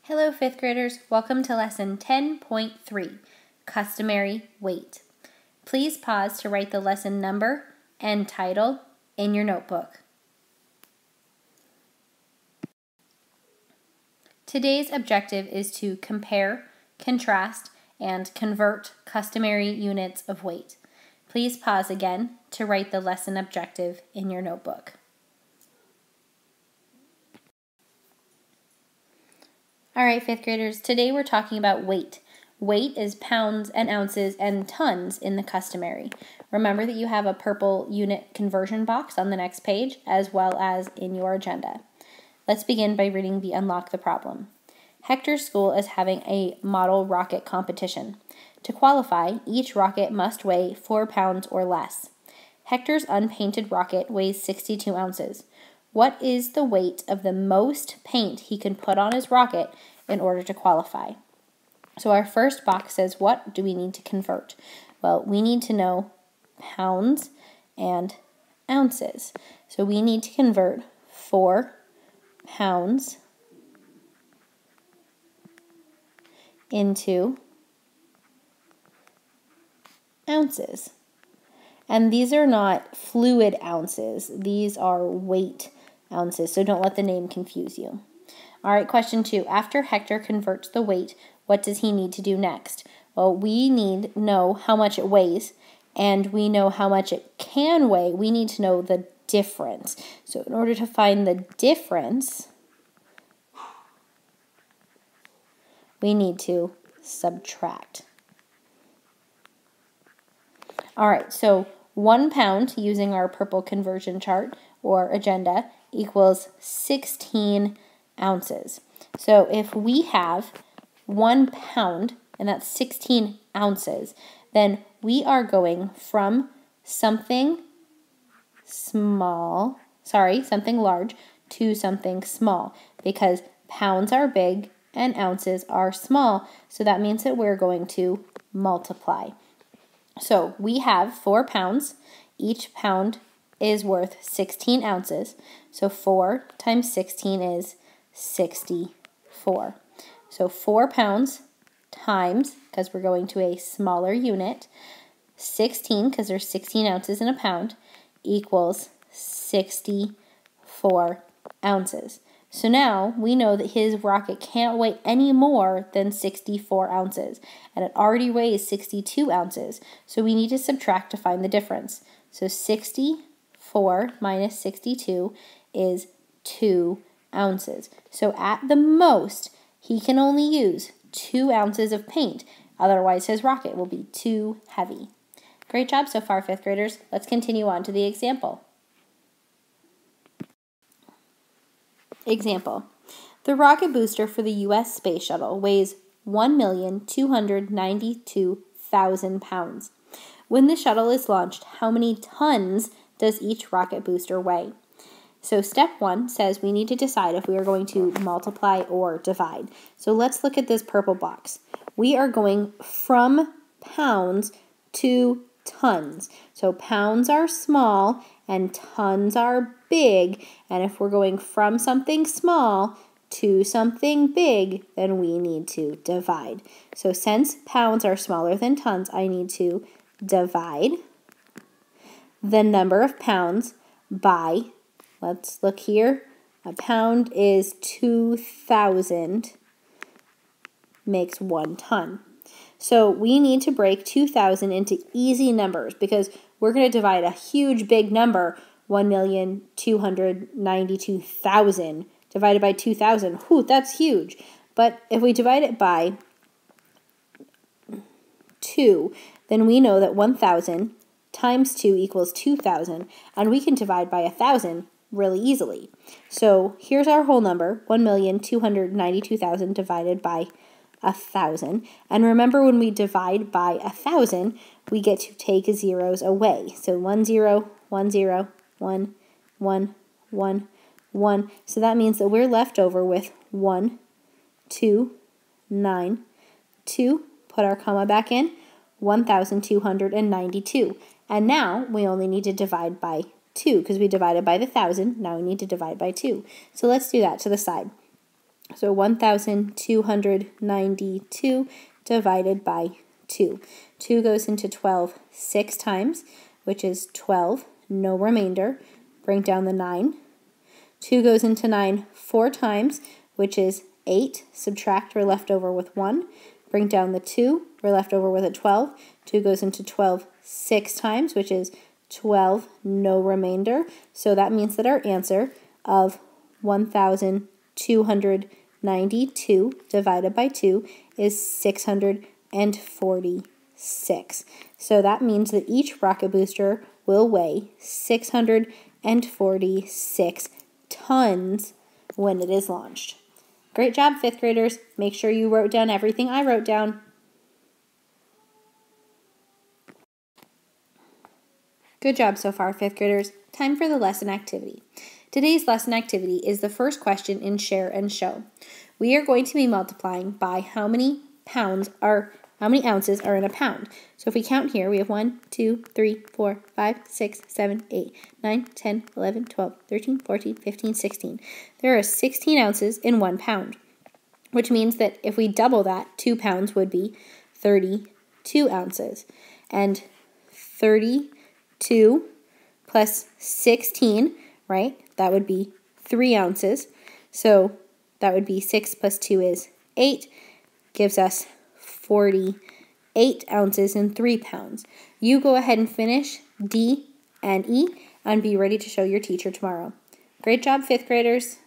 Hello, 5th graders. Welcome to Lesson 10.3, Customary Weight. Please pause to write the lesson number and title in your notebook. Today's objective is to compare, contrast, and convert customary units of weight. Please pause again to write the lesson objective in your notebook. All right, 5th graders, today we're talking about weight. Weight is pounds and ounces and tons in the customary. Remember that you have a purple unit conversion box on the next page as well as in your agenda. Let's begin by reading the Unlock the Problem. Hector's school is having a model rocket competition. To qualify, each rocket must weigh 4 pounds or less. Hector's unpainted rocket weighs 62 ounces. What is the weight of the most paint he can put on his rocket in order to qualify? So our first box says, what do we need to convert? Well, we need to know pounds and ounces. So we need to convert 4 pounds into ounces. And these are not fluid ounces. These are weight ounces, so don't let the name confuse you. All right, question 2. After Hector converts the weight, what does he need to do next? Well, we need to know how much it weighs, and we know how much it can weigh. We need to know the difference. So in order to find the difference, we need to subtract. All right, so 1 pound, using our purple conversion chart or agenda, equals 16 ounces. So if we have 1 pound, and that's 16 ounces, then we are going from something large to something small, because pounds are big and ounces are small, so that means that we're going to multiply. So we have 4 pounds. Each pound is worth 16 ounces. So 4 times 16 is 64. So 4 pounds times, because we're going to a smaller unit, 16, because there's 16 ounces in a pound, equals 64 ounces. So now we know that his rocket can't weigh any more than 64 ounces, and it already weighs 62 ounces, so we need to subtract to find the difference. So 64 minus 62 is 2 ounces. So at the most, he can only use 2 ounces of paint, otherwise his rocket will be too heavy. Great job so far, 5th graders. Let's continue on to the example. Example. The rocket booster for the U.S. space shuttle weighs 1,292,000 pounds. When the shuttle is launched, how many tons does each rocket booster weigh? So step 1 says we need to decide if we are going to multiply or divide. So let's look at this purple box. We are going from pounds to tons. So pounds are small and tons are big, and if we're going from something small to something big, then we need to divide. So since pounds are smaller than tons, I need to divide the number of pounds by, let's look here, a pound is 2,000, makes 1 ton. So we need to break 2,000 into easy numbers because we're going to divide a huge big number, 1,292,000 divided by 2,000. Whew, that's huge. But if we divide it by 2, then we know that 1,000 times 2 equals 2,000, and we can divide by 1,000 really easily. So here's our whole number, 1,292,000 divided by 1,000. And remember, when we divide by 1,000, we get to take zeros away. So 1 0, 1 0, 1, 1, 1, 1. So that means that we're left over with 1, 2, 9, 2. Put our comma back in, 1,292. And now we only need to divide by 2 because we divided by the 1,000. Now we need to divide by 2. So let's do that to the side. So 1,292 divided by 2. 2 goes into 12 6 times, which is 12, no remainder. Bring down the 9. 2 goes into 9 4 times, which is 8. Subtract, we're left over with 1. Bring down the 2, we're left over with a 12. 2 goes into 12 6 times, which is 12, no remainder. So that means that our answer of 1,292 divided by 2 is 646. So that means that each rocket booster will weigh 646 tons when it is launched. Great job, 5th graders. Make sure you wrote down everything I wrote down. Good job so far, 5th graders. Time for the lesson activity. Today's lesson activity is the first question in Share and Show. We are going to be multiplying by how many ounces are in a pound. So if we count here, we have 1, 2, 3, 4, 5, 6, 7, 8, 9, 10, 11, 12, 13, 14, 15, 16. There are 16 ounces in 1 pound, which means that if we double that, 2 pounds would be 32 ounces. And 32 plus 16, right? That would be 3 ounces. So that would be 6 plus 2 is 8, gives us 48 ounces in 3 pounds. You go ahead and finish D and E and be ready to show your teacher tomorrow. Great job, 5th graders.